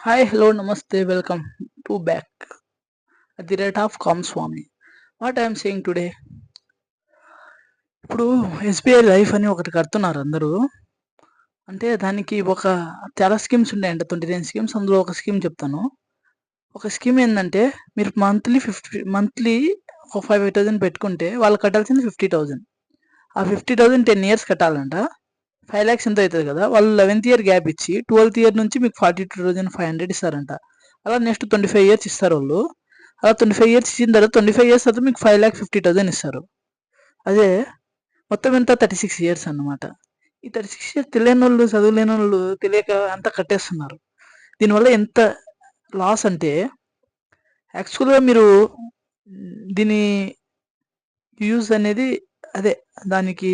Hi, hello, namaste, welcome to back at the rate of Swami. What I am saying today, ఇప్పుడు SBI life అని ఒకటి కడుతున్నారు అందరూ. అంటే దానికి చాలా స్కీమ్స్ ఉన్నాయంట, 29 స్కీమ్స్. అందులో ఒక స్కీమ్ చెప్తాను. ఒక స్కీమ్ ఏంటంటే, మీరు మంత్లీ ఒక 5,000 పెట్టుకుంటే వాళ్ళు కట్టాల్సింది 50,000. ఆ 50,000 10 ఇయర్స్ కట్టాలంట. 5 lakhs ఎంత అవుతుంది కదా, వాళ్ళు 11th ఇయర్ గ్యాప్ ఇచ్చి 12th ఇయర్ నుంచి మీకు 42,500 ఇస్తారంట. అలా నెక్స్ట్ 25 ఇయర్స్ ఇస్తారు వాళ్ళు. అలా 25 ఇయర్స్ ఇచ్చిన తర్వాత 25 ఇయర్స్ తర్వాత మీకు 5,50,000 ఇస్తారు. అదే మొత్తం ఎంత 36 ఇయర్స్ అన్నమాట. ఈ 36 ఇయర్స్ తెలియని వాళ్ళు, చదువులేని వాళ్ళు తెలియక అంతా కట్టేస్తున్నారు. దీనివల్ల ఎంత లాస్ అంటే, యాక్చువల్గా మీరు దీని యూజ్ అనేది అదే దానికి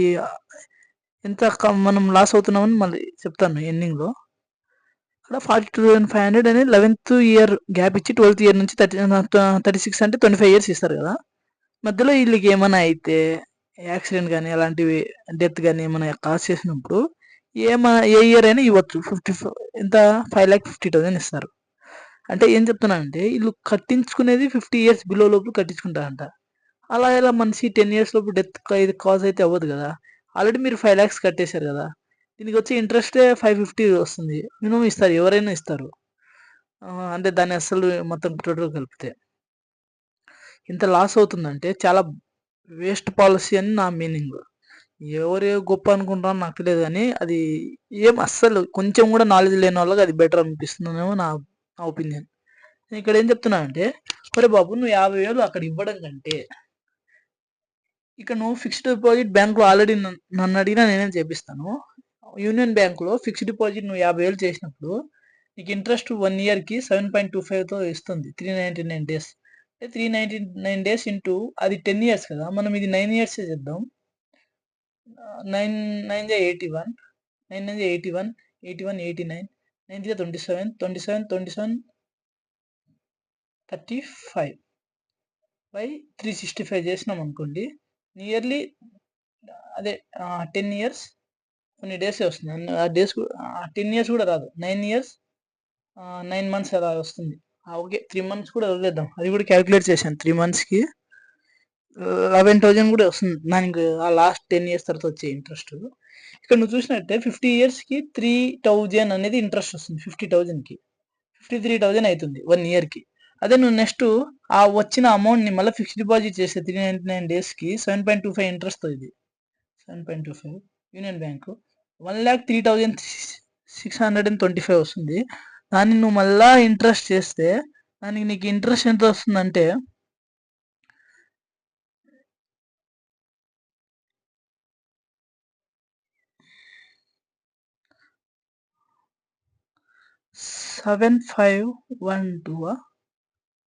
ఎంత మనం లాస్ అవుతున్నామని మళ్ళీ చెప్తాను ఎండింగ్లో. అక్కడ 42,500 అనేది 11th ఇయర్ గ్యాప్ ఇచ్చి 12th ఇయర్ నుంచి 36 అంటే 25 ఇయర్స్ ఇస్తారు కదా. మధ్యలో వీళ్ళకి ఏమైనా అయితే యాక్సిడెంట్ కానీ అలాంటివి, డెత్ కానీ ఏమైనా కాజ్ చేసినప్పుడు ఏ ఇయర్ అయినా ఇవ్వచ్చు. ఎంత 5,50,000 ఇస్తారు. అంటే ఏం చెప్తున్నానంటే, వీళ్ళు కట్టించుకునేది 50 ఇయర్స్ బిలో లోపు కట్టించుకుంటారంట. అలా ఎలా మనిషి 10 ఇయర్స్ లోపు డెత్ ఇది కాజ్ అయితే అవ్వదు కదా. ఆల్రెడీ మీరు 5 lakhs కట్టేశారు కదా, దీనికి వచ్చే ఇంట్రెస్టే 550 వస్తుంది. మినిమం ఇస్తారు, ఎవరైనా ఇస్తారు. అంటే దాన్ని అసలు మొత్తం టోటల్ కలిపితే ఇంత లాస్ అవుతుందంటే చాలా వేస్ట్ పాలసీ అని నా మీనింగ్. ఎవరు గొప్ప అనుకుంటారో నాకు తెలియదు, కానీ అది అస్సలు కొంచెం కూడా నాలెడ్జ్ లేని వాళ్ళకి అది బెటర్ అనిపిస్తుందేమో నా ఒపీనియన్. నేను ఇక్కడ ఏం చెప్తున్నానంటే, ఒరే బాబు, నువ్వు 50,000 అక్కడ ఇవ్వడం కంటే ఇక నువ్వు ఫిక్స్డ్ డిపాజిట్ బ్యాంకులో ఆల్రెడీ నన్ను అడిగినా నేనేం చేపిస్తాను. యూనియన్ బ్యాంకులో ఫిక్స్డ్ డిపాజిట్ నువ్వు 50,000 చేసినప్పుడు నీకు ఇంట్రెస్ట్ 1 ఇయర్కి 7.25తో ఇస్తుంది. 399 డేస్. 399 డేస్ ఇంటూ అది 10 ఇయర్స్ కదా, మనం ఇది 9 ఇయర్స్ చేద్దాం. 9 9 81, 9 81, 81 89, 9 27, 27 27 35 బై 365 చేసినాం అనుకోండి. నియర్లీ అదే 10 ఇయర్స్ కొన్ని డేసే వస్తుంది. ఆ డేస్ 10 ఇయర్స్ కూడా రాదు, 9 ఇయర్స్ 9 మంత్స్ అలా వస్తుంది. ఓకే, 3 మంత్స్ కూడా వదిలేద్దాం, అది కూడా క్యాలిక్యులేట్ చేశాను. 3 మంత్స్కి 11,000 కూడా వస్తుంది దానికి, ఆ లాస్ట్ 10 ఇయర్స్ తర్వాత వచ్చే ఇంట్రెస్ట్. ఇక్కడ నువ్వు చూసినట్టే 50 ఇయర్స్కి 3,000 అనేది ఇంట్రెస్ట్ వస్తుంది. 50,000కి 53,000 అవుతుంది 1 ఇయర్కి. అదే నువ్వు నెక్స్ట్ ఆ వచ్చిన అమౌంట్ని మళ్ళీ ఫిక్స్డ్ డిపాజిట్ చేస్తే 399 డేస్కి 7.25 ఇంట్రెస్ట్. ఇది 7.25 యూనియన్ బ్యాంకు 1,03,625 వస్తుంది. దాన్ని నువ్వు మళ్ళా ఇంట్రెస్ట్ చేస్తే దానికి నీకు ఇంట్రెస్ట్ ఎంత వస్తుందంటే 7,512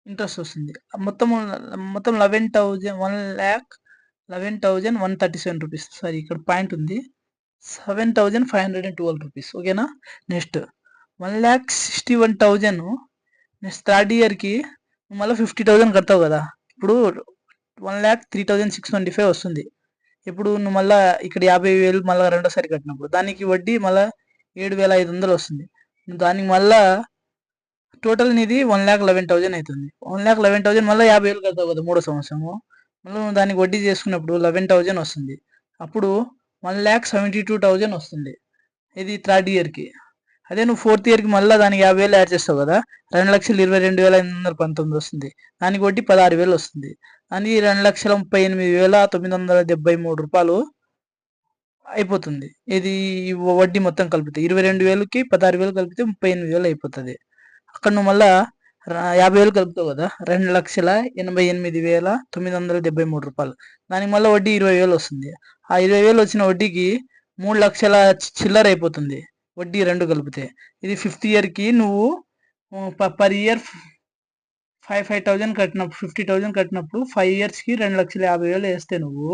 ఇంట్రెస్ట్ వస్తుంది. మొత్తం 1,11,137 రూపీస్. సారీ, ఇక్కడ పాయింట్ ఉంది, 7,512 రూపీస్. ఓకేనా. నెక్స్ట్ 1,61,000 నెక్స్ట్ థర్డ్ ఇయర్కి మళ్ళీ 50,000 కడతావు కదా. ఇప్పుడు 1,03,625 వస్తుంది. ఇప్పుడు నువ్వు మళ్ళీ ఇక్కడ 50,000 మళ్ళీ రెండోసారి కట్టినప్పుడు దానికి వడ్డీ మళ్ళీ 7,500 వస్తుంది. దానికి మళ్ళా టోటల్ నీది 1,11,000 అవుతుంది. 1,11,000 మళ్ళీ 50,000 కడతావు కదా మూడో సంవత్సరము. మళ్ళీ నువ్వు దానికి వడ్డీ చేసుకున్నప్పుడు 11,000 వస్తుంది. అప్పుడు 1,72,000 వస్తుంది, ఇది థర్డ్ ఇయర్కి. అదే నువ్వు 4th ఇయర్కి మళ్ళీ దానికి 50,000 యాడ్ చేస్తావు కదా, 2,22,519 వస్తుంది. దానికి వడ్డీ 16,000 వస్తుంది. దానికి 2,38,973 రూపాయలు అయిపోతుంది. ఇది వడ్డీ మొత్తం కలిపితే 22,000కి 16,000 కలిపితే 38,000 అయిపోతుంది. అక్కడ నువ్వు మళ్ళా 50,000 కలుపుతావు కదా, 2,88,973 రూపాయలు. దానికి మళ్ళీ వడ్డీ 20,000 వస్తుంది. ఆ 20,000 వచ్చిన వడ్డీకి 3 లక్షల చిల్లర అయిపోతుంది వడ్డీ రెండు కలిపితే. ఇది 5th ఇయర్కి నువ్వు పర్ ఇయర్ 5,000 కట్టినప్పుడు 50,000 కట్టినప్పుడు 5 ఇయర్స్కి 2,50,000 వేస్తే నువ్వు,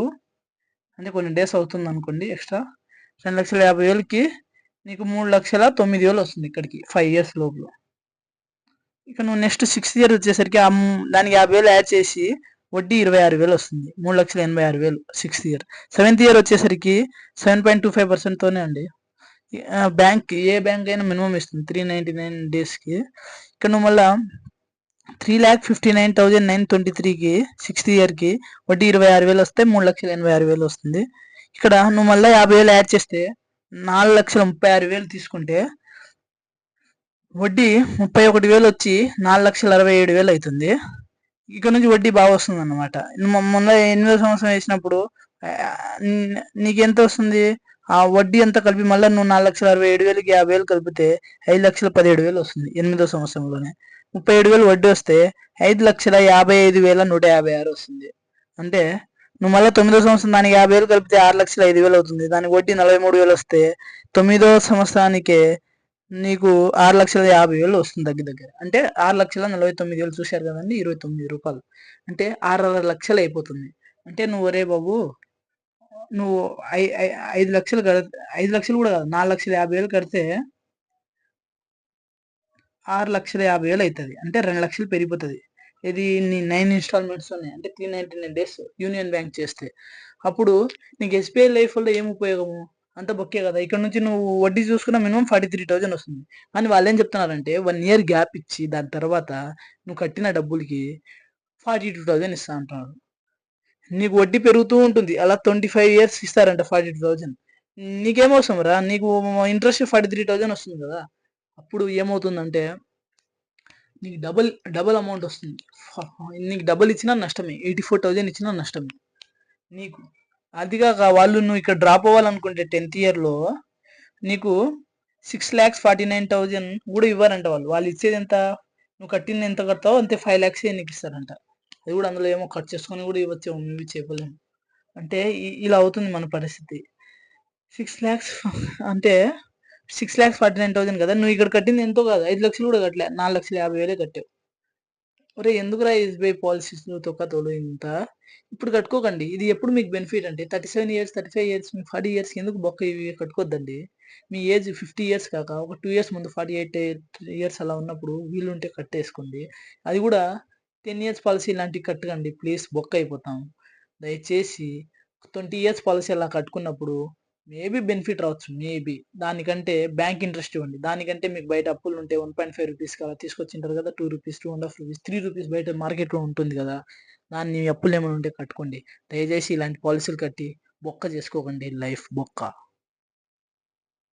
అంటే కొన్ని డేస్ అవుతుంది అనుకోండి ఎక్స్ట్రా, 2,50,000కి నీకు 3,09,000 వస్తుంది ఇక్కడికి 5 ఇయర్స్ లోపల. ఇక నువ్వు నెక్స్ట్ 6th ఇయర్ వచ్చేసరికి దానికి 50,000 యాడ్ చేసి వడ్డీ 26,000 వస్తుంది. 3,86,000 6th ఇయర్. 7th ఇయర్ వచ్చేసరికి 7.25%తోనే అండి. బ్యాంక్ ఏ బ్యాంక్ అయినా మినిమం ఇస్తుంది 399 డేస్కి. ఇక్కడ నువ్వు మళ్ళీ 3,59,923కి 6th ఇయర్కి వడ్డీ 26,000 వస్తే 3,86,000 వస్తుంది. ఇక్కడ నువ్వు మళ్ళీ 50,000 యాడ్ చేస్తే 4,36,000 తీసుకుంటే వడ్డీ 31,000 వచ్చి 4,67,000 అవుతుంది. ఇక్కడ నుంచి వడ్డీ బాగా వస్తుంది అన్నమాట. మొన్న 8వ సంవత్సరం వేసినప్పుడు నీకెంత వస్తుంది? ఆ వడ్డీ అంతా కలిపి మళ్ళీ నువ్వు 4,67,000కి 50,000 కలిపితే 5,17,000 వస్తుంది 8వ సంవత్సరంలోనే. 37,000 వడ్డీ వస్తే 5,55,156 వస్తుంది. అంటే నువ్వు మళ్ళీ 9వ సంవత్సరం దానికి 50,000 కలిపితే 6,05,000 అవుతుంది. దానికి వడ్డీ 43,000 వస్తే 9వ సంవత్సరానికే నీకు 6,50,000 వస్తుంది దగ్గర. అంటే 6,49,000 చూశారు కదండి, 29 రూపాయలు అంటే 6,5 లక్షలు అయిపోతుంది. అంటే నువ్వు ఒరే బాబు నువ్వు 5 లక్షలు 5 లక్షలు కూడా కాదు 4,50,000 కడితే 6,50,000 అవుతుంది. అంటే 2 లక్షలు పెరిగిపోతుంది. ఇది నీ 9 ఇన్స్టాల్మెంట్స్ ఉన్నాయి, అంటే 399 డేస్ యూనియన్ బ్యాంక్ చేస్తే. అప్పుడు నీకు ఎస్బీఐ లైఫ్లో ఏం ఉపయోగము? అంత బొక్కే కదా. ఇక్కడ నుంచి నువ్వు వడ్డీ చూసుకున్న మినిమం 43,000 వస్తుంది. కానీ వాళ్ళు ఏం చెప్తున్నారంటే 1 ఇయర్ గ్యాప్ ఇచ్చి దాని తర్వాత నువ్వు కట్టిన డబ్బులకి 42,000 ఇస్తా అంటున్నారు. నీకు వడ్డీ పెరుగుతూ ఉంటుంది. అలా 25 ఇయర్స్ ఇస్తారంట 42,000. నీకేమవసరం రా, నీకు ఇంట్రెస్ట్ 43,000 వస్తుంది కదా. అప్పుడు ఏమవుతుందంటే నీకు డబుల్ అమౌంట్ వస్తుంది. నీకు డబుల్ ఇచ్చినా నష్టమే, 84,000 ఇచ్చినా నష్టమే నీకు. అదిగాక వాళ్ళు నువ్వు ఇక్కడ డ్రాప్ అవ్వాలనుకుంటే 10th ఇయర్లో నీకు 6,49,000 కూడా ఇవ్వరంట. వాళ్ళు ఇచ్చేది ఎంత? నువ్వు కట్టింది ఎంత కడతావో అంతే 5 lakhs నీకు ఇస్తారంట. అది కూడా అందులో ఏమో కట్ చేసుకొని కూడా ఇవ్వచ్చు, మేబీ చెప్పలేము. అంటే ఇలా అవుతుంది మన పరిస్థితి. 6 lakhs అంటే 6,49,000 కదా. నువ్వు ఇక్కడ కట్టింది ఎంతో కాదు, 5 లక్షలు కూడా కట్టలే, 4,50,000 కట్టావు. ఒరే ఎందుకురా ఎస్బీఐ పాలసీస్ తొక్కతోలు ఇంత? ఇప్పుడు కట్టుకోకండి. ఇది ఎప్పుడు మీకు బెనిఫిట్ అంటే 37 ఇయర్స్ 35 ఇయర్స్ 40 ఇయర్స్ ఎందుకు బొక్క ఇవి కట్టుకోవద్దండి. మీ ఏజ్ 50 ఇయర్స్ కాక ఒక 2 ఇయర్స్ ముందు 48 ఇయర్స్ అలా ఉన్నప్పుడు వీలుంటే కట్టేసుకోండి. అది కూడా 10 ఇయర్స్ పాలసీ ఇలాంటివి కట్టకండి ప్లీజ్, బొక్క అయిపోతాం. దయచేసి 20 ఇయర్స్ పాలసీ అలా కట్టుకున్నప్పుడు మేబీ బెనిఫిట్ రావచ్చు, మేబీ. దానికంటే బ్యాంక్ ఇంట్రెస్ట్ ఇవ్వండి. దానికంటే మీకు బయట అప్పులు ఉంటే 1.5 రూపీస్కి అలా తీసుకొచ్చింటారు కదా, 2 రూపీస్ 2.5 రూపీస్ 3 రూపీస్ బయట మార్కెట్లో ఉంటుంది కదా, దాన్ని అప్పులు ఏమైనా ఉంటే కట్టుకోండి. దయచేసి ఇలాంటి పాలసీలు కట్టి బొక్క చేసుకోకండి, లైఫ్ బొక్క.